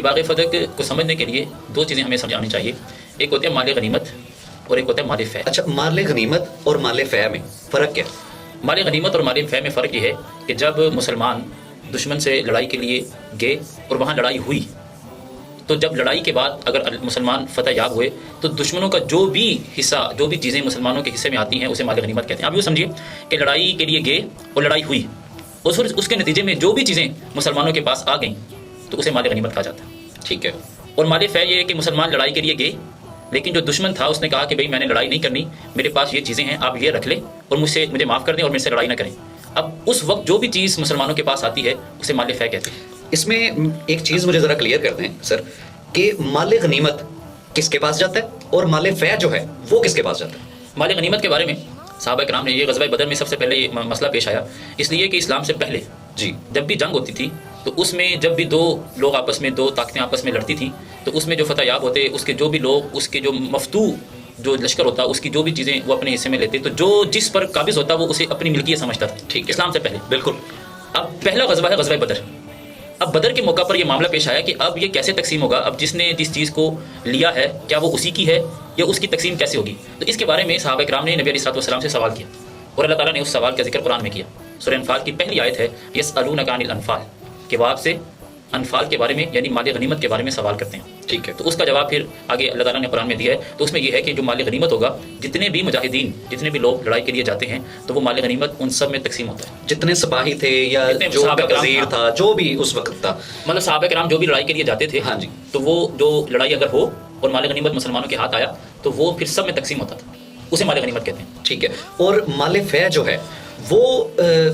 باغ فتح کو سمجھنے کے لیے دو چیزیں ہمیں سمجھانی چاہیے، ایک ہوتا ہے مال غنیمت اور ایک ہوتا ہے مال فے۔ اچھا، مال غنیمت اور مال فے میں فرق کیا؟ مال غنیمت اور مال فے میں فرق یہ ہے کہ جب مسلمان دشمن سے لڑائی کے لیے گئے اور وہاں لڑائی ہوئی، تو جب لڑائی کے بعد اگر مسلمان فتح یاب ہوئے تو دشمنوں کا جو بھی حصہ، جو بھی چیزیں مسلمانوں کے حصے میں آتی ہیں اسے مال غنیمت کہتے ہیں۔ آپ یوں سمجھیے کہ لڑائی کے لیے گئے اور لڑائی ہوئی، اس کے نتیجے میں جو بھی چیزیں مسلمانوں کے پاس آ گئیں تو اسے مال غنیمت کہا جاتا ہے، ٹھیک ہے۔ اور مال فے یہ ہے کہ مسلمان لڑائی کے لیے گئے لیکن جو دشمن تھا اس نے کہا کہ بھئی میں نے لڑائی نہیں کرنی، میرے پاس یہ چیزیں ہیں، آپ یہ رکھ لیں اور مجھے معاف کر دیں اور میرے سے لڑائی نہ کریں۔ اب اس وقت جو بھی چیز مسلمانوں کے پاس آتی ہے اسے مال فے کہتے ہیں۔ اس میں ایک چیز مجھے ذرا کلیئر کر دیں سر کہ مال غنیمت کس کے پاس جاتا ہے اور مال فے جو ہے وہ کس کے پاس جاتا ہے؟ مال غنیمت کے بارے میں صحابہ کرام نے، یہ غزوہ بدر میں سب سے پہلے یہ مسئلہ پیش آیا، اس لیے کہ اسلام سے پہلے جی جب بھی جنگ ہوتی تھی تو اس میں جب بھی دو لوگ آپس میں، دو طاقتیں آپس میں لڑتی تھیں تو اس میں جو فتح یاب ہوتے، اس کے جو بھی لوگ، اس کے جو مفتو جو لشکر ہوتا، اس کی جو بھی چیزیں وہ اپنے حصے میں لیتے، تو جو جس پر قابض ہوتا وہ اسے اپنی ملکیت سمجھتا تھا، ٹھیک ہے، اسلام سے پہلے۔ بالکل۔ اب پہلا غزوہ ہے غزوہ بدر۔ اب بدر کے موقع پر یہ معاملہ پیش آیا کہ اب یہ کیسے تقسیم ہوگا، اب جس نے جس چیز کو لیا ہے کیا وہ اسی کی ہے یا اس کی تقسیم کیسے ہوگی؟ تو اس کے بارے میں صحابہ کرام نے نبی علیہ الصلوۃ والسلام سے سوال کیا اور اللہ تعالیٰ نے اس سوال کا ذکر قرآن میں کیا۔ سورہ انفال کی پہلی آیت ہے یسألونک عن الانفال، کہ وہ آپ سے انفال کے بارے میں یعنی مال غنیمت کے بارے میں سوال کرتے ہیں، ٹھیک ہے۔ تو اس کا جواب پھر آگے اللہ تعالیٰ نے قرآن میں دیا ہے۔ تو اس میں یہ ہے کہ جو مال غنیمت ہوگا، جتنے بھی مجاہدین، جتنے بھی لوگ لڑائی کے لیے جاتے ہیں تو وہ مال غنیمت ان سب میں تقسیم ہوتا ہے، جتنے سپاہی تھے یا جو صحابہ کرام وزیر تھا، جو بھی اس وقت تھا، مطلب صحابہ کرام جو بھی لڑائی کے لیے جاتے تھے، ہاں جی، تو وہ جو لڑائی اگر ہو اور مال غنیمت مسلمانوں کے ہاتھ آیا تو وہ پھر سب میں تقسیم ہوتا تھا، اسے مال غنیمت کہتے ہیں، ٹھیک ہے۔ اور مال فے جو ہے وہ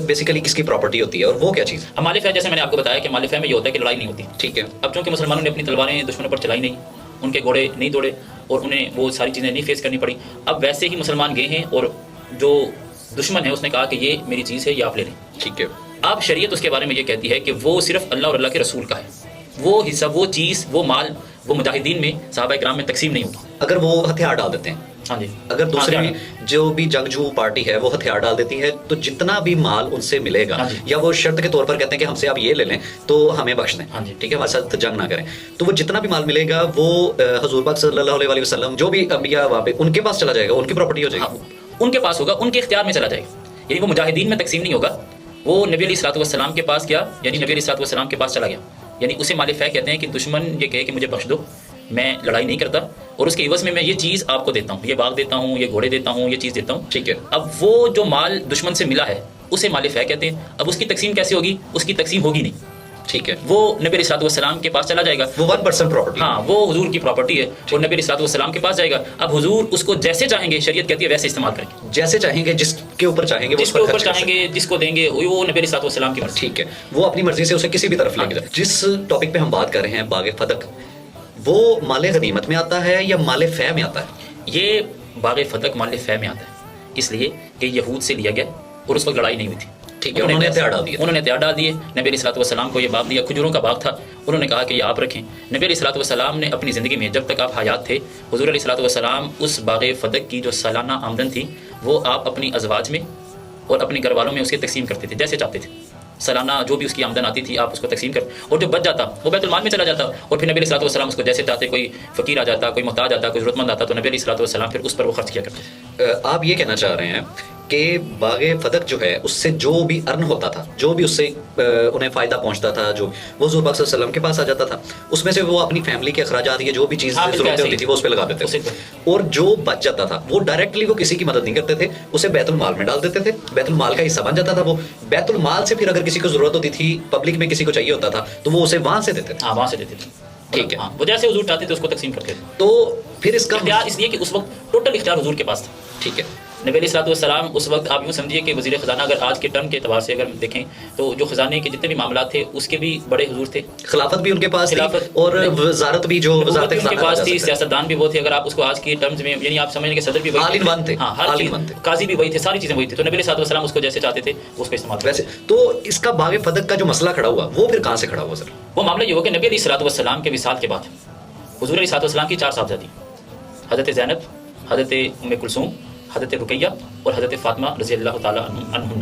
بیسیکلی کس کی پراپرٹی ہوتی ہے اور وہ کیا چیز ہے؟ اب مال فے جیسے میں نے آپ کو بتایا کہ مال فے میں یہ ہوتا ہے کہ لڑائی نہیں ہوتی، ٹھیک ہے۔ اب چونکہ مسلمانوں نے اپنی تلواریں دشمنوں پر چلائی نہیں، ان کے گھوڑے نہیں دوڑے اور انہیں وہ ساری چیزیں نہیں فیس کرنی پڑی، اب ویسے ہی مسلمان گئے ہیں اور جو دشمن ہے اس نے کہا کہ یہ میری چیز ہے، یہ آپ لے لیں، ٹھیک ہے۔ اب شریعت اس کے بارے میں یہ کہتی ہے کہ وہ صرف اللہ اور اللہ کے رسول کا ہے، وہ حصہ، وہ چیز، وہ مال وہ مجاہدین میں، صحابہ کرام میں تقسیم نہیں ہوگا۔ اگر وہ ہتھیار ڈال دیتے ہیں، ہاں جی، اگر دوسرے جو بھی جنگجو پارٹی ہے وہ ہتھیار ڈال دیتی ہے تو جتنا بھی مال ان سے ملے گا، یا وہ شرط کے طور پر کہتے ہیں کہ ہم سے آپ یہ لے لیں تو ہمیں بخش دیں، ٹھیک ہے، ہمارے ساتھ جنگ نہ کریں، تو وہ جتنا بھی مال ملے گا وہ حضور پاک صلی اللہ علیہ وسلم جو بھی انبیاء وہاں پہ ان کے پاس چلا جائے گا، ان کی پراپرٹی ہو جائے گی، ان کے پاس ہوگا، ان کے اختیار میں چلا جائے گا، یعنی وہ مجاہدین میں تقسیم نہیں ہوگا، وہ نبی علیہ الصلوۃ والسلام کے پاس گیا، یعنی نبی علیہ الصلوۃ والسلام کے پاس چلا گیا، یعنی اسے مال فے کہتے ہیں کہ دشمن یہ کہے کہ مجھے بخش دو، میں لڑائی نہیں کرتا اور اس کے عوض میں یہ چیز آپ کو دیتا ہوں، یہ باغ دیتا ہوں، یہ گھوڑے دیتا ہوں، یہ چیز دیتا ہوں، ٹھیک ہے۔ اب وہ جو مال دشمن سے ملا ہے اسے مال فے کہتے ہیں۔ اب اس کی تقسیم کیسے ہوگی؟ اس کی تقسیم ہوگی نہیں، ٹھیک ہے، وہ نبی علیہ الصلوۃ والسلام کے پاس چلا جائے گا، وہ 1% پراپرٹی، ہاں وہ حضور کی پراپرٹی ہے اور نبی علیہ الصلوۃ والسلام کے پاس جائے گا۔ اب حضور اس کو جیسے چاہیں گے، شریعت کہتی ہے ویسے استعمال کریں گے، جیسے چاہیں گے، جس کے اوپر چاہیں گے، جس کے اوپر چاہیں گے، جس کو دیں گے، وہ نبی علیہ الصلوۃ والسلام کی مرضی، ٹھیک ہے، وہ اپنی مرضی سے اسے کسی بھی طرف لے کے جائے۔ جس ٹاپک پہ ہم بات کر رہے ہیں باغ فتح، وہ مال غنیمت میں آتا ہے یا مال فے میں آتا ہے؟ یہ باغ فتح مال فے میں آتا ہے، اس لیے کہ یہود سے لیا گیا اور اس وقت لڑائی نہیں ہوئی تھی، ٹھیک ہے، انہوں نے ہتھیار ڈال دیا، انہوں نے ہتھیار ڈال دیے، نبی علیہ الصلوۃ والسلام کو یہ باغ دیا، کھجوروں کا باغ تھا، انہوں نے کہا کہ یہ آپ رکھیں۔ نبی علیہ الصلوۃ والسلام نے اپنی زندگی میں جب تک آپ حیات تھے، حضور علیہ الصلوۃ والسلام اس باغ فتح کی جو سالانہ آمدن تھی وہ آپ اپنی ازواج میں اور اپنے گھر والوں میں اس کی تقسیم کرتے تھے جیسے چاہتے تھے، سالانہ جو بھی اس کی آمدن آتی تھی آپ اس کو تقسیم کر، اور جو بچ جاتا وہ بیت المال میں چلا جاتا، اور پھر نبی علیہ الصلوۃ والسلام اس کو جیسے چاہتے، کوئی فقیر آ جاتا، کوئی محتاج آتا، کوئی ضرورت مند آتا تو نبی علیہ الصلوۃ والسلام پھر اس پر وہ خرچ کیا کرتے تھے۔ آپ یہ کہنا چاہ رہے ہیں کہ باغ فتح جو ہے اس سے جو بھی ارن ہوتا تھا، جو بھی اس سے انہیں فائدہ پہنچتا تھا، جو وہ حضور پاک صلی اللہ علیہ وسلم کے پاس آ جاتا تھا، اس میں سے وہ اپنی فیملی کے اخراجات یا جو بھی چیز ضرورتیں ہوتی تھی وہ اس پہ لگا دیتے تھے، اور جو بچ جاتا تھا وہ ڈائریکٹلی وہ کسی کی مدد نہیں کرتے تھے، اسے بیت المال میں ڈال دیتے تھے، بیت المال کا حصہ بن جاتا تھا، وہ بیت المال سے پھر اگر کسی کو ضرورت ہوتی تھی، پبلک میں کسی کو چاہیے ہوتا تھا تو وہ اسے وہاں سے دیتے تھے، ہاں وہاں سے دیتے تھے، ٹھیک ہے، وہ جیسے حضور چاہتے تھے اس کو تقسیم کرتے تھے۔ تو پھر اس کا اختیار اس لیے کہ اس وقت ٹوٹل اختیار حضور کے پاس تھا، ٹھیک ہے، نبی علیہ الصلوۃ والسلام اس وقت آپ یوں سمجھیے کہ وزیر خزانہ، اگر آج کے ٹرم کے اعتبار سے اگر دیکھیں تو جو خزانے کے جتنے بھی معاملات تھے اس کے بھی بڑے حضور تھے، خلافت بھی ان کے پاس تھی اور وزارت بھی جو وزارت ان کے خزانہ پاس تھی، سیاستدان بھی وہ تھے، اگر آپ اس کو آج کی ٹرمز میں یعنی آپ سمجھیں کہ صدر بھی وہی آل ان ون تھے، ہاں ہر چیز، قاضی بھی وہی تھے، ساری چیزیں وہی تھی، تو نبی علیہ الصلوۃ والسلام اس کو جیسے چاہتے تھے اس کو استعمال ویسے۔ تو اس کا باغ فتح کا جو مسئلہ کھڑا ہوا وہ پھر کہاں سے کھڑا ہوا سر؟ وہ معاملہ یہ ہو کہ نبی علیہ الصلوۃ والسلام کے وصال کے بعد حضور علیہ الصلوۃ والسلام کی 4 صاحبزادی، حضرت زینب، حضرت ام کلثوم، حضرت رقیہ اور حضرت فاطمہ رضی اللہ تعالیٰ عنہن۔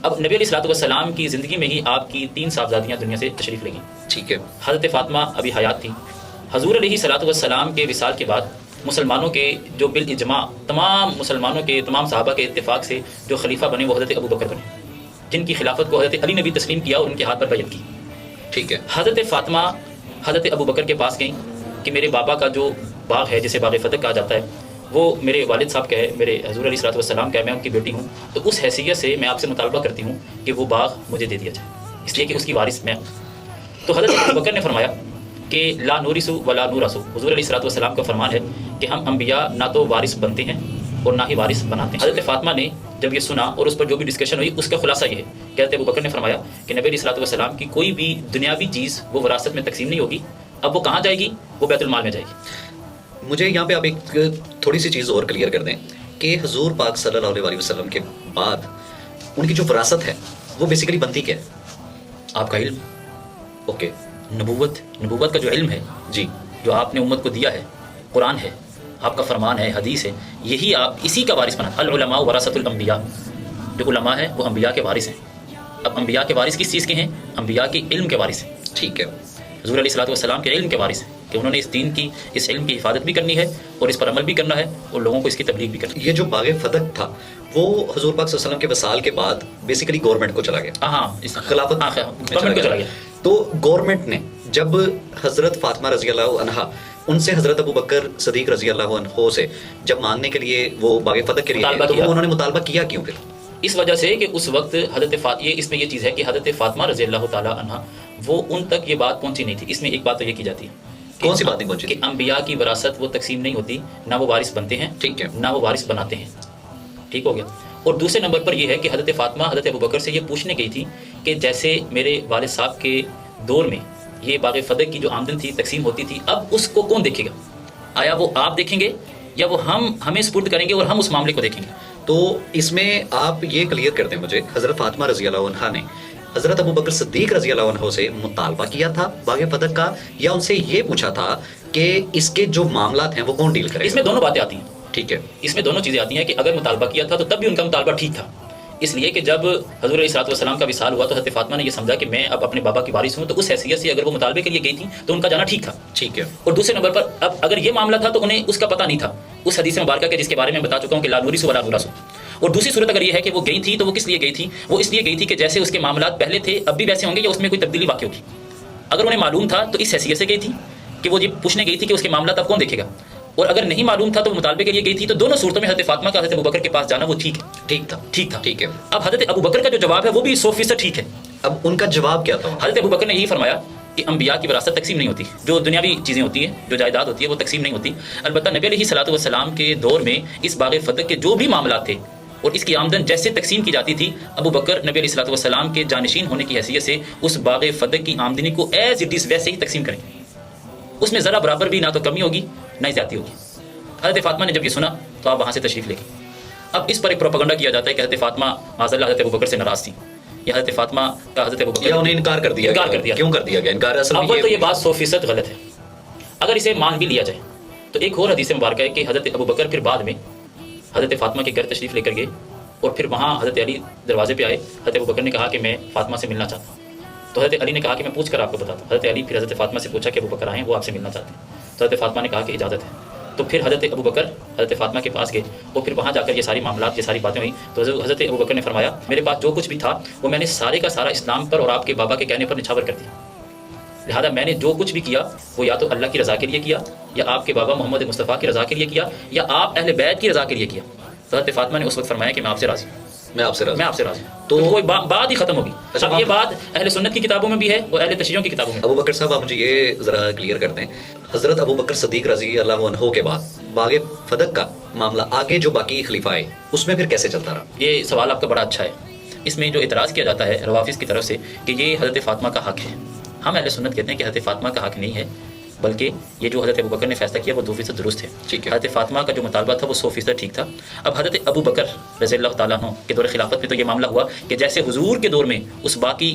اب نبی علیہ الصلوۃ والسلام کی زندگی میں ہی آپ کی 3 صاحبزادیاں دنیا سے تشریف لے گئیں. ٹھیک ہے. حضرت فاطمہ ابھی حیات تھی. حضور علیہ الصلوۃ والسلام کے وصال کے بعد مسلمانوں کے جو بالاجماع تمام مسلمانوں کے تمام صحابہ کے اتفاق سے جو خلیفہ بنے وہ حضرت ابو بکر بنے، جن کی خلافت کو حضرت علی نے بھی تسلیم کیا اور ان کے ہاتھ پر بیعت کی. ٹھیک ہے. حضرت فاطمہ حضرت ابو بکر کے پاس گئیں کہ میرے بابا کا جو باغ ہے جسے باغ فتح کہا جاتا ہے وہ میرے والد صاحب کا ہے، میرے حضور علیہ الصلوۃ والسلام کا ہے، میں ان کی بیٹی ہوں، تو اس حیثیت سے میں آپ سے مطالبہ کرتی ہوں کہ وہ باغ مجھے دے دیا جائے، اس لیے کہ اس کی وارث میں. تو حضرت ابو بکر نے فرمایا کہ لا نورث ولا نورث. حضور علیہ الصلوۃ والسلام کا فرمان ہے کہ ہم انبیاء نہ تو وارث بنتے ہیں اور نہ ہی وارث بناتے ہیں. حضرت فاطمہ نے جب یہ سنا اور اس پر جو بھی ڈسکشن ہوئی اس کا خلاصہ یہ ہے کہ حضرت ابو بکر نے فرمایا کہ نبی علیہ الصلوۃ والسلام کی کوئی بھی دنیاوی چیز وہ وراثت میں تقسیم نہیں ہوگی. اب وہ کہاں جائے گی؟ وہ بیت المال میں جائے گی. مجھے یہاں پہ آپ ایک تھوڑی سی چیز اور کلیئر کر دیں کہ حضور پاک صلی اللہ علیہ وسلم کے بعد ان کی جو وراثت ہے وہ بیسیکلی بنتی کیا ہے؟ آپ کا علم، اوکے. نبوت کا جو علم ہے جی. جو آپ نے امت کو دیا ہے، قرآن ہے، آپ کا فرمان ہے، حدیث ہے، یہی آپ اسی کا وارث بنا. العلماء ورثۃ الانبیاء. جو علماء ہیں وہ انبیاء کے وارث ہیں. اب انبیاء کے وارث کس چیز کے ہیں؟ انبیاء کے علم کے وارث ہیں. ٹھیک ہے. حضور علیہ الصلوۃ والسلام کے علم کے وارث ہیں کہ انہوں نے اس دین کی، اس علم کی حفاظت بھی کرنی ہے اور اس پر عمل بھی کرنا ہے اور لوگوں کو اس کی تبلیغ بھی کرنی ہے. یہ جو باغ فتح تھا وہ حضور پاک صلی اللہ علیہ وسلم کے وصال کے بعد بیسیکلی گورنمنٹ کو چلا گیا. ہاں، اس خلافت گورنمنٹ کو چلا گیا. تو گورنمنٹ نے جب حضرت فاطمہ رضی اللہ عنہا ان سے حضرت ابو بکر صدیق رضی اللہ عنہ سے جب مانگنے کے لیے وہ باغ فتح کے لیے مطالبہ تو کیا، انہوں نے مطالبہ کیا کیوں پھر؟ اس وجہ سے کہ اس وقت اس میں یہ چیز ہے کہ حضرت فاطمہ رضی اللہ تعالی عنہا وہ ان تک یہ بات پہنچی نہیں تھی. اس میں ایک بات تو یہ کی جاتی ہے کون سی بات نہیں پہنچی؟ کہ انبیاء کی وراثت وہ تقسیم نہیں ہوتی، نہ وہ وارث بنتے ہیں، ٹھیک ہے، نہ وہ وارث بناتے ہیں. ٹھیک ہو گیا. اور دوسرے نمبر پر یہ ہے کہ حضرت فاطمہ حضرت ابو بکر سے یہ پوچھنے گئی تھی کہ جیسے میرے والد صاحب کے دور میں یہ باغ فتح کی جو آمدن تھی تقسیم ہوتی تھی، اب اس کو کون دیکھے گا؟ آیا وہ آپ دیکھیں گے یا وہ ہمیں سپرد کریں گے اور ہم اس معاملے کو دیکھیں گے؟ تو اس میں آپ یہ کلیئر کر دیں مجھے، حضرت فاطمہ رضی اللہ عنہا نے حضرت ابو بکر صدیق رضی اللہ عنہ سے مطالبہ کیا تھا باغ فتح کا، یا ان سے یہ پوچھا تھا کہ اس کے جو معاملات ہیں وہ کون ڈیل کرے؟ اس میں دونوں باتیں آتی ہیں. ٹھیک ہے. اس میں دونوں چیزیں آتی ہیں کہ اگر مطالبہ کیا تھا تو تب بھی ان کا مطالبہ ٹھیک تھا، اس لیے کہ جب حضور علیہ الصلوۃ والسلام کا وصال ہوا تو حضرت فاطمہ نے یہ سمجھا کہ میں اب اپنے بابا کی وارث ہوں، تو اس حیثیت سے اگر وہ مطالبے کے لیے گئی تھی تو ان کا جانا ٹھیک تھا. ٹھیک ہے. اور دوسرے نمبر پر اب اگر یہ معاملہ تھا تو انہیں اس کا پتہ نہیں تھا اس حدیث مبارکہ کے جس کے بارے میں بتا چکا ہوں کہ لا نورث ولا نورث. اور دوسری صورت اگر یہ ہے کہ وہ گئی تھی تو وہ کس لیے گئی تھی؟ وہ اس لیے گئی تھی کہ جیسے اس کے معاملات پہلے تھے اب بھی ویسے ہوں گے یا اس میں کوئی تبدیلی واقع ہوگی. اگر انہیں معلوم تھا تو اس حیثیت سے گئی تھی کہ وہ یہ پوچھنے گئی تھی کہ اس کے معاملات اب کون دیکھے گا، اور اگر نہیں معلوم تھا تو وہ مطالبے کے لیے گئی تھی. تو دونوں صورتوں میں حضرت فاطمہ کا حضرت ابو بکر کے پاس جانا وہ ٹھیک ہے، ٹھیک تھا. ٹھیک ہے. اب حضرت ابو بکر کا جو جواب ہے وہ بھی 100% ٹھیک ہے. اب ان کا جواب کیا تھا؟ حضرت ابو بکر نے یہی فرمایا کہ انبیاء کی وراثت تقسیم نہیں ہوتی، جو دنیاوی چیزیں ہوتی ہیں، جو جائیداد ہوتی ہے وہ تقسیم نہیں ہوتی. البتہ نبی علیہ الصلوۃ والسلام کے دور میں اس باغ فتح کے جو بھی معاملات تھے اور اس کی آمدن جیسے تقسیم کی جاتی تھی، ابو بکر نبی علیہ الصلوۃ والسلام کے جانشین ہونے کی حیثیت سے اس باغ فتح کی آمدنی کو ایز اٹ از ویسے ہی تقسیم کریں گے. اس میں ذرا برابر بھی نہ تو کمی ہوگی نہ ہی زیادتی ہوگی. حضرت فاطمہ نے جب یہ سنا تو آپ وہاں سے تشریف لے گئے. اب اس پر ایک پروپیگنڈا کیا جاتا ہے کہ حضرت فاطمہ معاذ اللہ حضرت ابو بکر سے ناراض تھی، یا حضرت فاطمہ کا حضرت ابو بکر یا انہیں انکار کر دیا. کیوں کر دیا گیا انکار؟ اصل اول تو یہ بات 100% غلط ہے. اگر اسے مان بھی لیا جائے تو ایک اور حدیث مبارکہ ہے کہ حضرت ابو بکر پھر بعد میں حضرت فاطمہ کے گھر تشریف لے کر گئے اور پھر وہاں حضرت علی دروازے پہ آئے. حضرت ابو بکر نے کہا کہ میں فاطمہ سے ملنا چاہتا ہوں، تو حضرت علی نے کہا کہ میں پوچھ کر آپ کو بتاتا ہوں. حضرت علی پھر حضرت فاطمہ سے پوچھا کہ ابو بکر آئے ہیں، وہ آپ سے ملنا چاہتے ہیں. تو حضرت فاطمہ نے کہا کہ اجازت ہے. تو پھر حضرت ابو بکر حضرت فاطمہ کے پاس گئے اور پھر وہاں جا کر یہ ساری معاملات، یہ ساری باتیں ہوئیں. تو حضرت ابو بکر نے فرمایا میرے پاس جو کچھ بھی تھا وہ میں نے سارے کا سارا اسلام پر اور آپ کے بابا کے کہنے پر نچھاور کر دیا. لہٰذا میں نے جو کچھ بھی کیا وہ یا تو اللہ کی رضا کے لیے کیا، یا آپ کے بابا محمد مصطفیٰ کی رضا کے لیے کیا، یا آپ اہل بیت کی رضا کے لیے کیا. تو حضرت فاطمہ نے اس وقت فرمایا کہ میں آپ سے راضی ہوں، میں آپ سے راضی ہوں. تو کوئی بات ہی ختم ہوگی. اب یہ بات اہل سنت کی کتابوں میں بھی ہے اور اہل تشیعوں کی کتابوں میں. ابو بکر صاحب آپ مجھے یہ ذرا کلیئر کر دیں، حضرت ابو بکر صدیق رضی اللہ عنہ کے بعد باغ فتح کا معاملہ آگے جو باقی خلیفہ آئے اس میں پھر کیسے چلتا رہا؟ یہ سوال آپ کا بڑا اچھا ہے. اس میں جو اعتراض کیا جاتا ہے روافظ کی طرف سے کہ یہ حضرت فاطمہ کا حق ہے. ہم اہل سنت کہتے ہیں کہ حضرت فاطمہ کا حق نہیں ہے، بلکہ یہ جو حضرت ابو بکر نے فیصلہ کیا وہ 2% درست ہے. ٹھیک ہے. حضرت فاطمہ کا جو مطالبہ تھا وہ 100% ٹھیک تھا. اب حضرت ابو بکر رضی اللہ تعالیٰ عنہ کے دور خلافت میں تو یہ معاملہ ہوا کہ جیسے حضور کے دور میں اس باقی